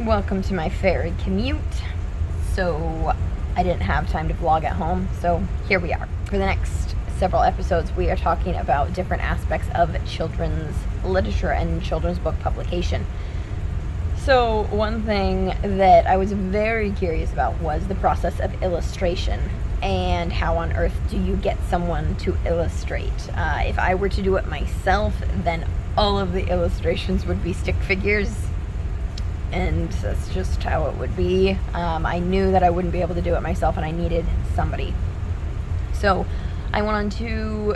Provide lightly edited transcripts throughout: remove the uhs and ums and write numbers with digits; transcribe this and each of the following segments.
Welcome to my ferry commute. So I didn't have time to vlog at home, so here we are. For the next several episodes, we are talking about different aspects of children's literature and children's book publication. So one thing that I was very curious about was the process of illustration and how on earth do you get someone to illustrate. If I were to do it myself, then all of the illustrations would be stick figures, and that's just how it would be. I knew that I wouldn't be able to do it myself, and I needed somebody. So I went on to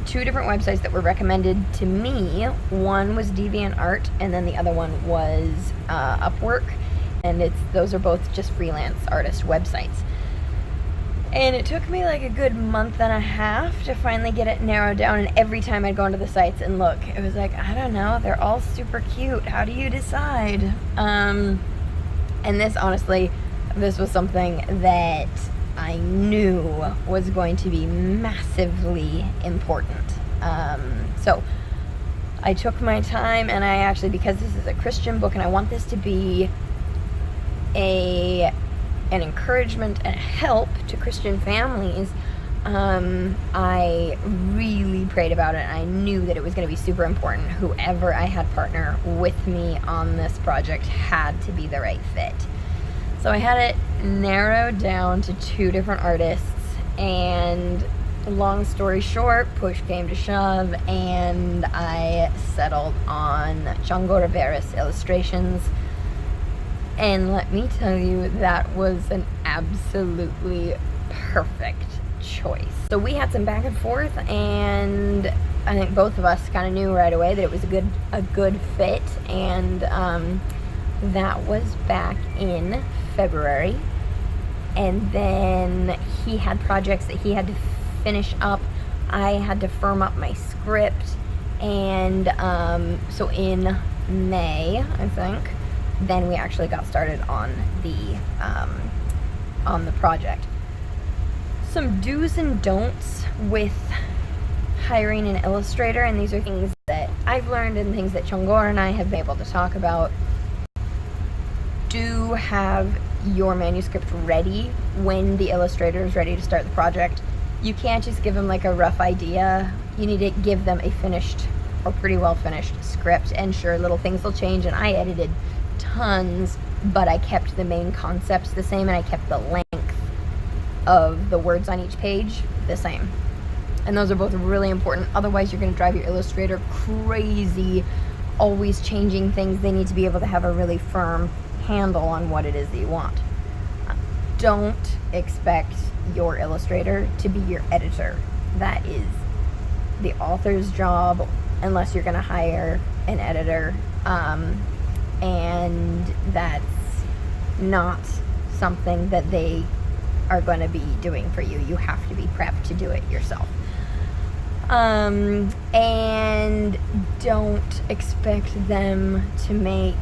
two different websites that were recommended to me. One was DeviantArt, and then the other one was Upwork, and those are both just freelance artist websites. And it took me like a good month and a half to finally get it narrowed down, and every time I'd go into the sites and look, it was like, I don't know, they're all super cute. How do you decide? And this, honestly, this was something that I knew was going to be massively important. So I took my time, and I actually, because this is a Christian book and I want this to be an encouragement and help to Christian families, I really prayed about it, and I knew that it was going to be super important. Whoever I had partner with me on this project had to be the right fit. So I had it narrowed down to two different artists, and long story short, push came to shove, and I settled on Csongor Veres illustrations. And let me tell you, that was an absolutely perfect choice. So we had some back and forth, and I think both of us kind of knew right away that it was a good fit, and that was back in February. And then he had projects that he had to finish up. I had to firm up my script, and so in May, I think, then we actually got started on the project. Some do's and don'ts with hiring an illustrator, and these are things that I've learned and things that Csongor and I have been able to talk about. Do have your manuscript ready when the illustrator is ready to start the project. You can't just give them like a rough idea. You need to give them a finished or pretty well finished script, and sure, little things will change, and I edited tons, but I kept the main concepts the same, and I kept the length of the words on each page the same. And those are both really important. Otherwise, you're going to drive your illustrator crazy, always changing things. They need to be able to have a really firm handle on what it is that you want. Don't expect your illustrator to be your editor. That is the author's job, unless you're going to hire an editor. And that's not something that they are going to be doing for you. You have to be prepped to do it yourself. And don't expect them to make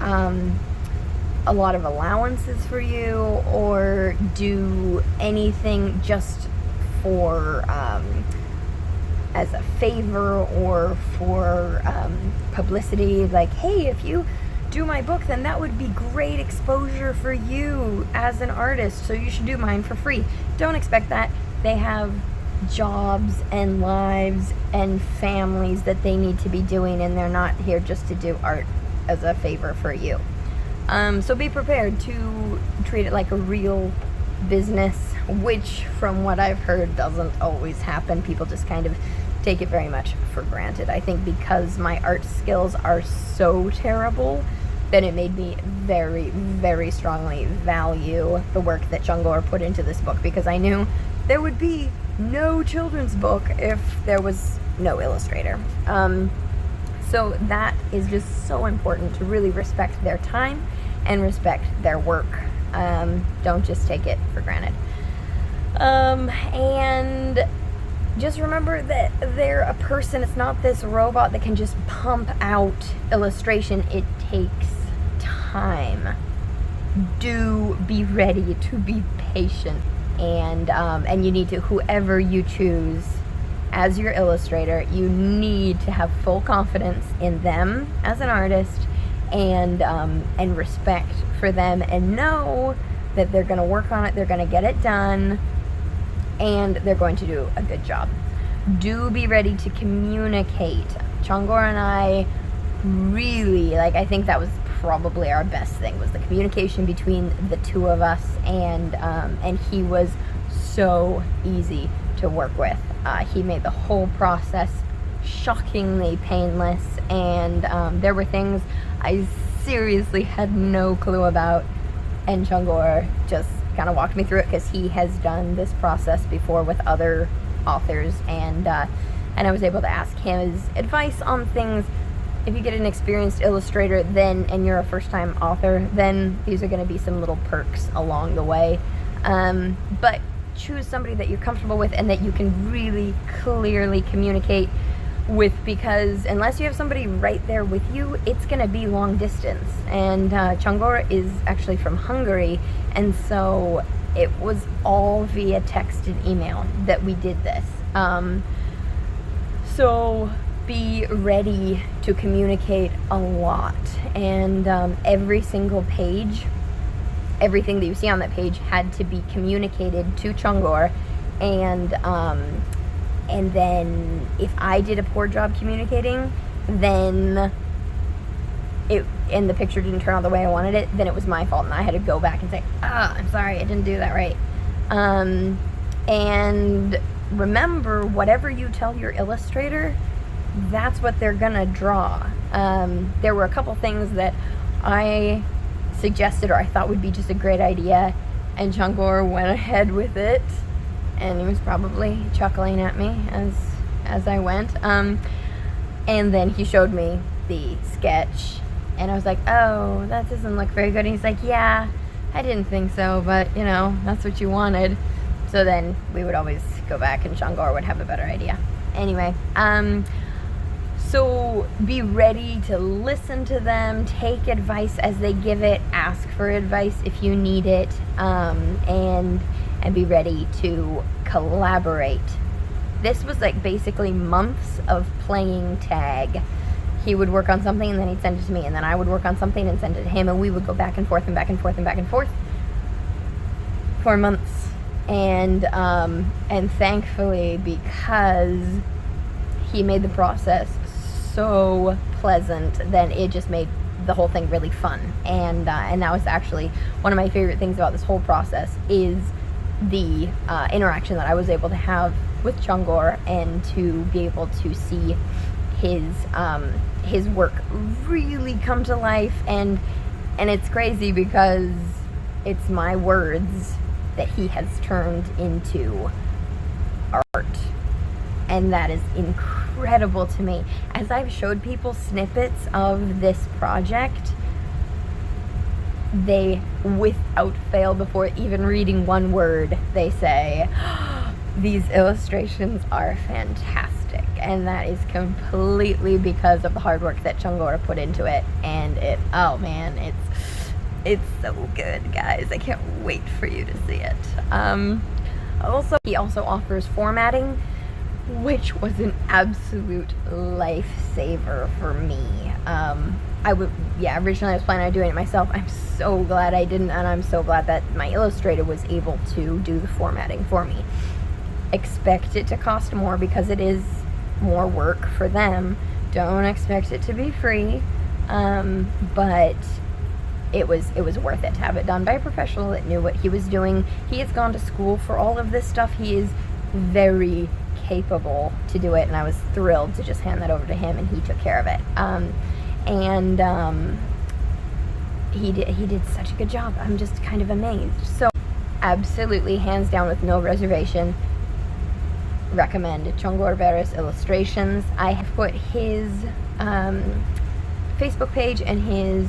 a lot of allowances for you, or do anything just for as a favor or for publicity. Like, hey, if you do my book, then that would be great exposure for you as an artist, so you should do mine for free. Don't expect that. They have jobs and lives and families that they need to be doing, and they're not here just to do art as a favor for you. So be prepared to treat it like a real business, which from what I've heard doesn't always happen. People just kind of take it very much for granted. I think because my art skills are so terrible that it made me very, very strongly value the work that Csongor put into this book, because I knew there would be no children's book if there was no illustrator. So that is just so important, to really respect their time and respect their work. Don't just take it for granted. And just remember that they're a person. It's not this robot that can just pump out illustration. It takes time. Do be ready to be patient, and you need to, whoever you choose as your illustrator, you need to have full confidence in them as an artist and respect for them, and know that they're going to work on it, they're going to get it done, and they're going to do a good job. Do be ready to communicate. Csongor and I really, like, I think that was probably our best thing, was the communication between the two of us, and he was so easy to work with. He made the whole process shockingly painless, and there were things I seriously had no clue about, and Csongor just kind of walked me through it, because he has done this process before with other authors, and I was able to ask him his advice on things. If you get an experienced illustrator and you're a first-time author, then these are going to be some little perks along the way. But choose somebody that you're comfortable with and that you can really clearly communicate with, because unless you have somebody right there with you, it's going to be long distance. And Csongor is actually from Hungary, and so it was all via text and email that we did this. So be ready to communicate a lot, and every single page, everything that you see on that page had to be communicated to Csongor, and then if I did a poor job communicating, then and the picture didn't turn out the way I wanted it, then it was my fault, and I had to go back and say, I'm sorry, I didn't do that right. And remember, whatever you tell your illustrator, that's what they're gonna draw. There were a couple things that I suggested or I thought would be just a great idea, and Csongor went ahead with it, and he was probably chuckling at me as I went. And then he showed me the sketch, and I was like, oh, that doesn't look very good. And he's like, yeah, I didn't think so, but you know, that's what you wanted. So then we would always go back, and Csongor would have a better idea. Anyway, so be ready to listen to them, take advice as they give it, ask for advice if you need it, and be ready to collaborate. This was like basically months of playing tag. He would work on something and then he'd send it to me, and then I would work on something and send it to him, and we would go back and forth and back and forth and back and forth for months. And thankfully, because he made the process so pleasant, then it just made the whole thing really fun. And that was actually one of my favorite things about this whole process, is the interaction that I was able to have with Csongor, and to be able to see his work really come to life. And it's crazy because it's my words that he has turned into art, and that is incredible to me. As I've showed people snippets of this project, they, without fail, before even reading one word, they say, these illustrations are fantastic. And that is completely because of the hard work that Csongor put into it. And oh man, it's so good, guys. I can't wait for you to see it. He also offers formatting, which was an absolute lifesaver for me. Originally I was planning on doing it myself. I'm so glad I didn't, and I'm so glad that my illustrator was able to do the formatting for me. Expect it to cost more because it is more work for them. Don't expect it to be free, but it was worth it to have it done by a professional that knew what he was doing. He has gone to school for all of this stuff. He is very capable to do it, and I was thrilled to just hand that over to him, and he took care of it. He did such a good job. I'm just kind of amazed. So absolutely, hands down, with no reservation, recommend Csongor Veres Illustrations. I have put his Facebook page and his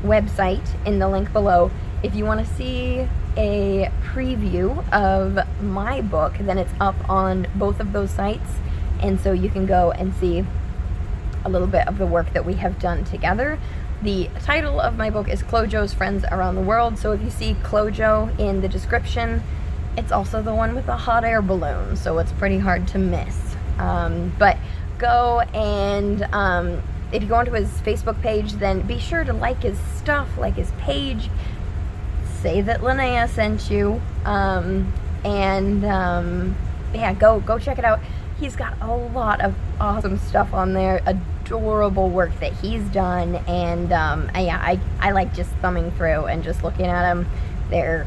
website in the link below. If you want to see a preview of my book, then it's up on both of those sites, and so you can go and see a little bit of the work that we have done together. The title of my book is Clojo's Friends Around the World, so if you see Clojo in the description, it's also the one with the hot air balloon, so it's pretty hard to miss. But go and if you go onto his Facebook page, then be sure to like his stuff, like his page, say that Linnea sent you, yeah, go check it out. He's got a lot of awesome stuff on there, adorable work that he's done, and yeah, I like just thumbing through and just looking at them. They're,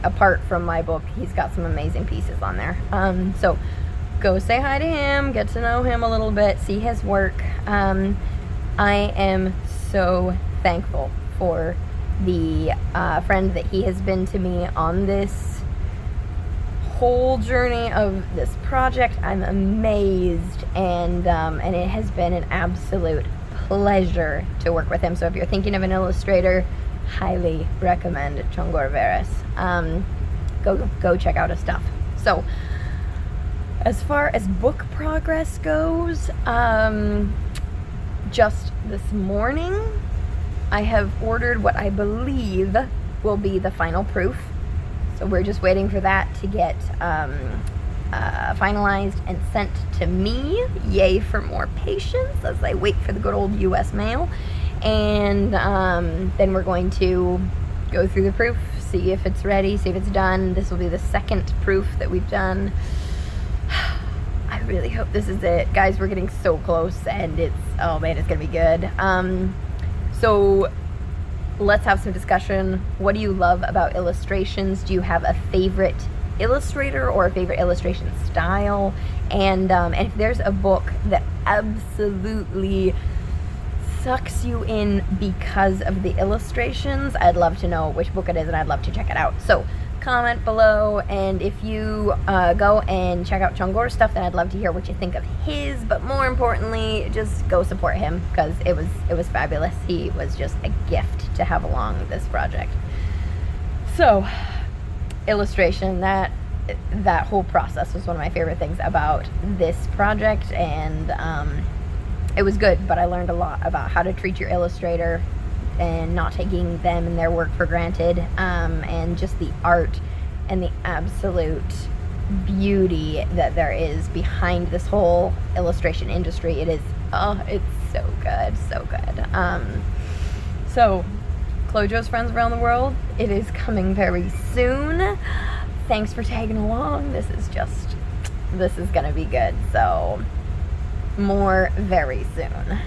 apart from my book, he's got some amazing pieces on there. So go say hi to him, get to know him a little bit, see his work. I am so thankful for the friend that he has been to me on this whole journey of this project. I'm amazed, and it has been an absolute pleasure to work with him. So if you're thinking of an illustrator, highly recommend Csongor Veres. Go check out his stuff. So as far as book progress goes, just this morning I have ordered what I believe will be the final proof. So we're just waiting for that to get finalized and sent to me. Yay for more patience as I wait for the good old US mail. And then we're going to go through the proof, see if it's ready, see if it's done. This will be the second proof that we've done. I really hope this is it. Guys, we're getting so close, and it's, oh man, it's gonna be good. So let's have some discussion. What do you love about illustrations? Do you have a favorite illustrator or a favorite illustration style? And if there's a book that absolutely sucks you in because of the illustrations, I'd love to know which book it is, and I'd love to check it out. So comment below, and if you go and check out Csongor's stuff, then I'd love to hear what you think of his, but more importantly, just go support him, because it was fabulous. He was just a gift to have along this project. So illustration, that whole process was one of my favorite things about this project, and it was good, but I learned a lot about how to treat your illustrator and not taking them and their work for granted, and just the art and the absolute beauty that there is behind this whole illustration industry. It is, oh, it's so good, so good. So Clojo's Friends Around the World, it is coming very soon. Thanks for tagging along. This is gonna be good. So more very soon.